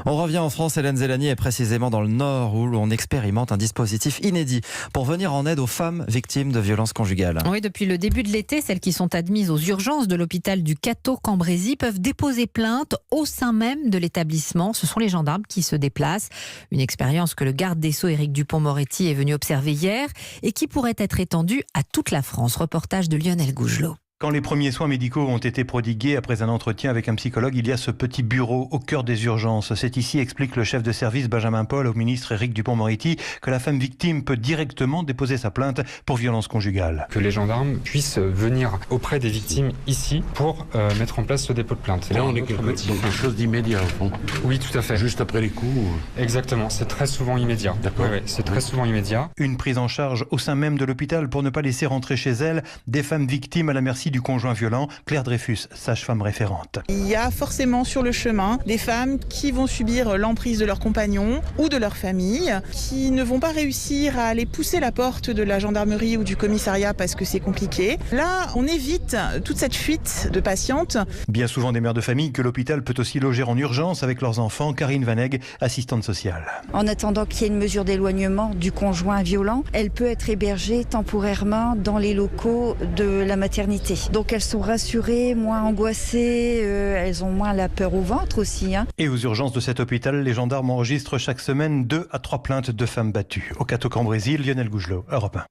On revient en France, Hélène Zellani, est précisément dans le Nord où l'on expérimente un dispositif inédit pour venir en aide aux femmes victimes de violences conjugales. Oui, depuis le début de l'été, celles qui sont admises aux urgences de l'hôpital du Cateau-Cambrésis peuvent déposer plainte au sein même de l'établissement. Ce sont les gendarmes qui se déplacent. Une expérience que le garde des Sceaux, Éric Dupond-Moretti, est venu observer hier et qui pourrait être étendue à toute la France. Reportage de Lionel Gougelot. Quand les premiers soins médicaux ont été prodigués après un entretien avec un psychologue, il y a ce petit bureau au cœur des urgences. C'est ici, explique le chef de service Benjamin Paul au ministre Éric Dupond-Moretti, que la femme victime peut directement déposer sa plainte pour violence conjugale. Que les gendarmes puissent venir auprès des victimes ici pour mettre en place ce dépôt de plainte. Et là, on est quelque chose d'immédiat au fond. Oui, tout à fait. Juste après les coups. Exactement, c'est très souvent immédiat. D'accord. Oui, c'est très souvent immédiat. Une prise en charge au sein même de l'hôpital pour ne pas laisser rentrer chez elles des femmes victimes à la merci du conjoint violent. Claire Dreyfus, sage-femme référente. Il y a forcément sur le chemin des femmes qui vont subir l'emprise de leur compagnon ou de leur famille, qui ne vont pas réussir à aller pousser la porte de la gendarmerie ou du commissariat parce que c'est compliqué. Là, on évite toute cette fuite de patientes. Bien souvent des mères de famille que l'hôpital peut aussi loger en urgence avec leurs enfants. Karine Vaneg, assistante sociale. En attendant qu'il y ait une mesure d'éloignement du conjoint violent, elle peut être hébergée temporairement dans les locaux de la maternité. Donc elles sont rassurées, moins angoissées, elles ont moins la peur au ventre aussi. Et aux urgences de cet hôpital, les gendarmes enregistrent chaque semaine 2 à 3 plaintes de femmes battues. Au Cateau-Cambrésis, Lionel Gougelot, Europe 1.